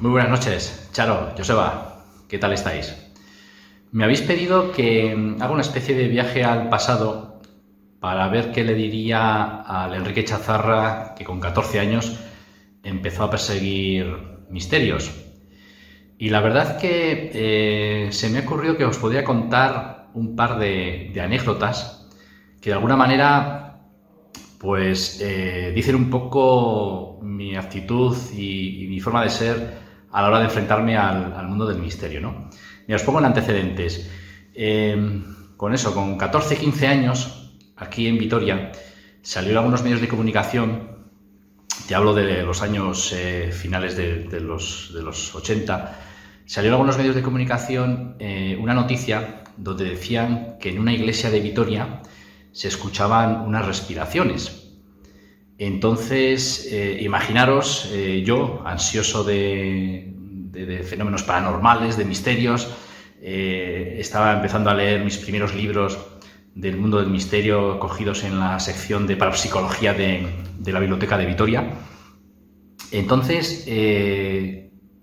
Muy buenas noches, Charo, Joseba, ¿qué tal estáis? Me habéis pedido que haga una especie de viaje al pasado para ver qué le diría al Enrique Chazarra que con 14 años empezó a perseguir misterios. Y la verdad que se me ha ocurrido que os podría contar un par de anécdotas que de alguna manera pues dicen un poco mi actitud y mi forma de ser a la hora de enfrentarme al mundo del misterio, ¿no? Mira, os pongo en antecedentes. Con 14, 15 años, aquí en Vitoria, salió en algunos medios de comunicación, te hablo de los años finales de los 80, salió en algunos medios de comunicación una noticia donde decían que en una iglesia de Vitoria se escuchaban unas respiraciones. Entonces, imaginaros, yo, ansioso de fenómenos paranormales, de misterios, estaba empezando a leer mis primeros libros del mundo del misterio cogidos en la sección de parapsicología de la Biblioteca de Vitoria. Entonces,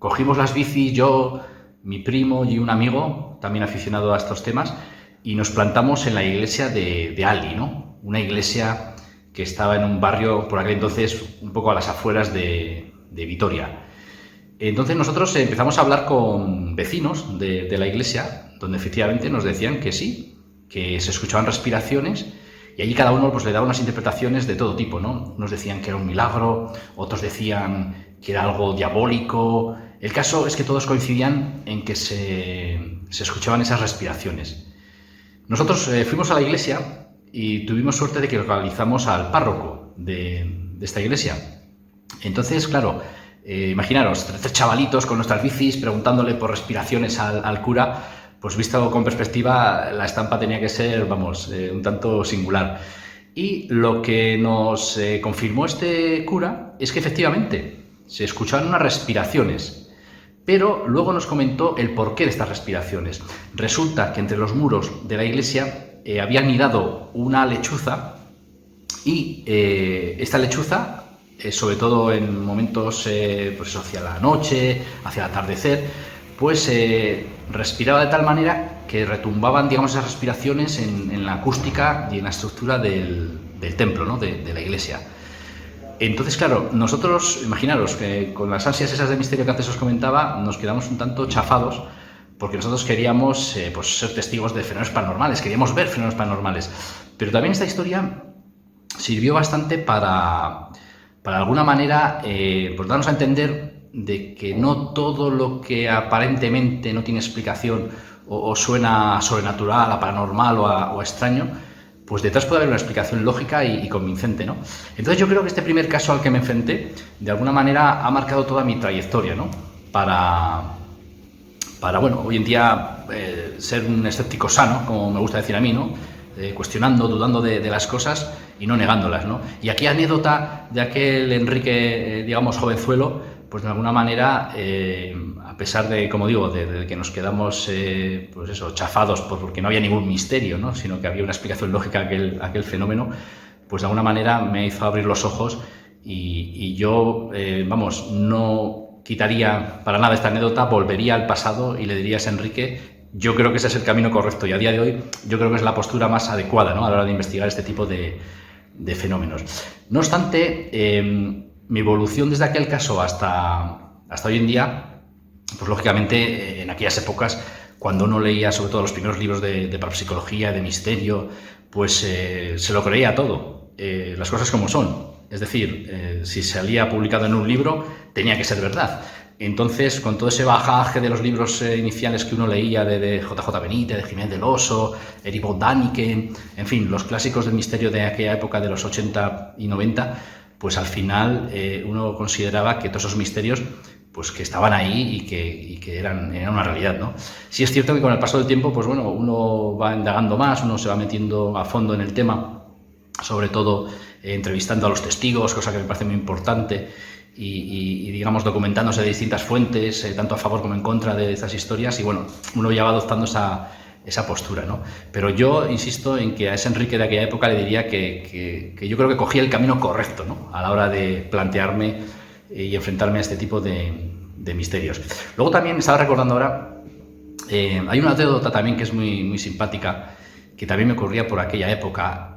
cogimos las bicis, yo, mi primo y un amigo, también aficionado a estos temas, y nos plantamos en la iglesia de Aldi, ¿no? Una iglesia que estaba en un barrio, por aquel entonces, un poco a las afueras de Vitoria. Entonces nosotros empezamos a hablar con vecinos de la iglesia, donde efectivamente nos decían que sí, que se escuchaban respiraciones, y allí cada uno pues, le daba unas interpretaciones de todo tipo, ¿no? Unos decían que era un milagro, otros decían que era algo diabólico. El caso es que todos coincidían en que se escuchaban esas respiraciones. Nosotros fuimos a la iglesia y tuvimos suerte de que localizamos al párroco de esta iglesia. Entonces, claro, imaginaros, 3 chavalitos con nuestras bicis preguntándole por respiraciones al cura, pues visto con perspectiva, la estampa tenía que ser, vamos, un tanto singular. Y lo que nos confirmó este cura es que efectivamente se escuchaban unas respiraciones, pero luego nos comentó el porqué de estas respiraciones. Resulta que entre los muros de la iglesia había anidado una lechuza y esta lechuza, sobre todo en momentos pues hacia la noche, hacia el atardecer, pues respiraba de tal manera que retumbaban, digamos, esas respiraciones en la acústica y en la estructura del templo, ¿no? de la iglesia. Entonces, claro, nosotros, imaginaros que con las ansias esas de misterio que antes os comentaba, nos quedamos un tanto chafados porque nosotros queríamos pues, ser testigos de fenómenos paranormales, queríamos ver fenómenos paranormales. Pero también esta historia sirvió bastante para de alguna manera, pues darnos a entender de que no todo lo que aparentemente no tiene explicación o suena sobrenatural, a paranormal o a extraño, pues detrás puede haber una explicación lógica y convincente, ¿no? Entonces yo creo que este primer caso al que me enfrenté, de alguna manera ha marcado toda mi trayectoria, ¿no? Para bueno, hoy en día ser un escéptico sano, como me gusta decir a mí, ¿no? Cuestionando, dudando de las cosas y no negándolas, ¿no? Y aquí anécdota de aquel Enrique, digamos, jovenzuelo, pues de alguna manera, a pesar de, como digo, de que nos quedamos, pues eso, chafados porque no había ningún misterio, ¿no? Sino que había una explicación lógica a aquel fenómeno, pues de alguna manera me hizo abrir los ojos y yo, vamos, no quitaría para nada esta anécdota, volvería al pasado y le diría a Enrique, yo creo que ese es el camino correcto y a día de hoy yo creo que es la postura más adecuada, ¿no? A la hora de investigar este tipo de fenómenos. No obstante, mi evolución desde aquel caso hasta hoy en día, pues lógicamente en aquellas épocas, cuando uno leía sobre todo los primeros libros de parapsicología, de misterio, pues se lo creía todo, las cosas como son. Es decir, si salía publicado en un libro, tenía que ser verdad. Entonces, con todo ese bagaje de los libros iniciales que uno leía de J.J. Benítez, de Jiménez del Oso, Erich von Däniken, en fin, los clásicos del misterio de aquella época de los 80 y 90, pues al final uno consideraba que todos esos misterios pues que estaban ahí y que eran una realidad, ¿no? Sí es cierto que con el paso del tiempo, pues bueno, uno va indagando más, uno se va metiendo a fondo en el tema, sobre todo entrevistando a los testigos, cosa que me parece muy importante, y digamos, documentándose de distintas fuentes, tanto a favor como en contra de estas historias, y bueno, uno ya va adoptando esa postura, ¿no? Pero yo insisto en que a ese Enrique de aquella época le diría que yo creo que cogía el camino correcto, ¿no? A la hora de plantearme y enfrentarme a este tipo de de misterios. Luego también estaba recordando ahora, hay una anécdota también que es muy simpática, que también me ocurría por aquella época.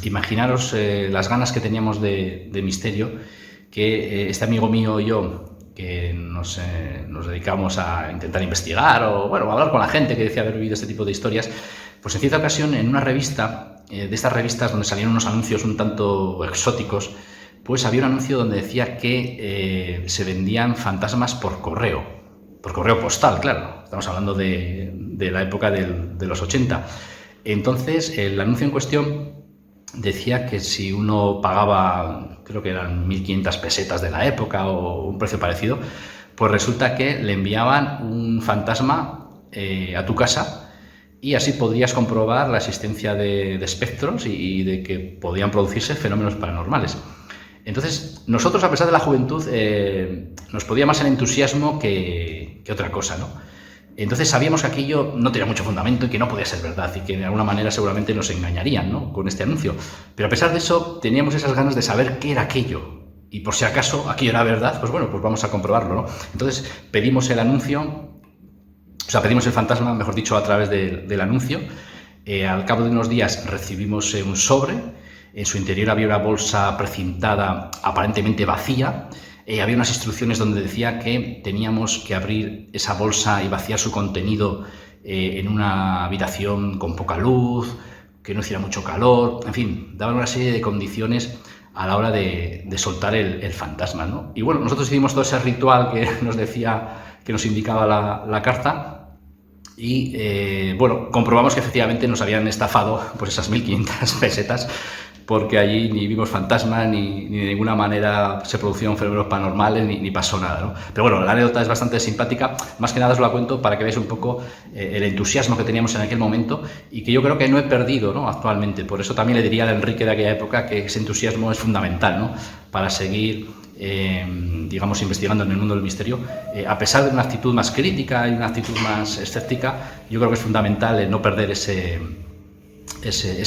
Imaginaros las ganas que teníamos de misterio, que este amigo mío y yo, que nos dedicamos a intentar investigar o bueno, a hablar con la gente que decía haber vivido este tipo de historias, pues en cierta ocasión en una revista, de estas revistas donde salían unos anuncios un tanto exóticos, pues había un anuncio donde decía que se vendían fantasmas por correo postal, claro, estamos hablando de la época de los 80. Entonces el anuncio en cuestión decía que si uno pagaba, creo que eran 1.500 pesetas de la época o un precio parecido, pues resulta que le enviaban un fantasma a tu casa y así podrías comprobar la existencia de espectros y de que podían producirse fenómenos paranormales. Entonces, nosotros, a pesar de la juventud, nos podía más el entusiasmo que otra cosa, ¿no? Entonces sabíamos que aquello no tenía mucho fundamento y que no podía ser verdad y que de alguna manera seguramente nos engañarían, ¿no?, con este anuncio. Pero a pesar de eso teníamos esas ganas de saber qué era aquello y por si acaso aquello era verdad, pues bueno, pues vamos a comprobarlo, ¿no? Entonces pedimos el anuncio, o sea, pedimos el fantasma, mejor dicho, a través del anuncio. Al cabo de unos días recibimos un sobre, en su interior había una bolsa precintada aparentemente vacía. Había unas instrucciones donde decía que teníamos que abrir esa bolsa y vaciar su contenido en una habitación con poca luz, que no hiciera mucho calor, en fin, daban una serie de condiciones a la hora de soltar el fantasma, ¿no? Y bueno, nosotros hicimos todo ese ritual que nos decía, que nos indicaba la carta y bueno, comprobamos que efectivamente nos habían estafado pues esas 1.500 pesetas, porque allí ni vimos fantasmas, ni de ninguna manera se producieron fenómenos paranormales, ni pasó nada, ¿no? Pero bueno, la anécdota es bastante simpática, más que nada os la cuento para que veáis un poco el entusiasmo que teníamos en aquel momento y que yo creo que no he perdido, ¿no?, actualmente. Por eso también le diría a Enrique de aquella época que ese entusiasmo es fundamental, ¿no?, para seguir, digamos, investigando en el mundo del misterio. A pesar de una actitud más crítica y una actitud más escéptica, yo creo que es fundamental no perder ese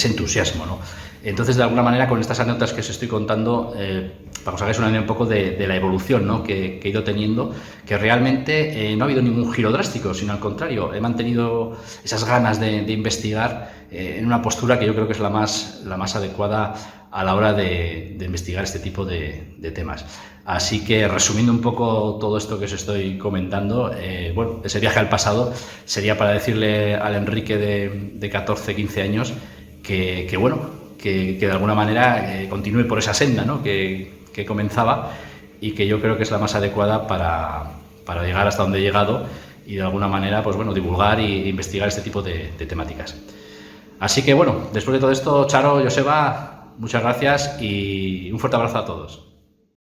entusiasmo, ¿no? Entonces, de alguna manera, con estas anécdotas que os estoy contando, para que os hagáis una idea un poco de la evolución, ¿no?, que he ido teniendo, que realmente no ha habido ningún giro drástico, sino al contrario, he mantenido esas ganas de investigar en una postura que yo creo que es la más adecuada a la hora de investigar este tipo de temas. Así que, resumiendo un poco todo esto que os estoy comentando, bueno, ese viaje al pasado sería para decirle al Enrique de 14, 15 años que bueno, que de alguna manera continúe por esa senda, ¿no?, que comenzaba y que yo creo que es la más adecuada para llegar hasta donde he llegado y de alguna manera, pues bueno, divulgar e investigar este tipo de temáticas. Así que bueno, después de todo esto, Charo, Joseba, muchas gracias y un fuerte abrazo a todos.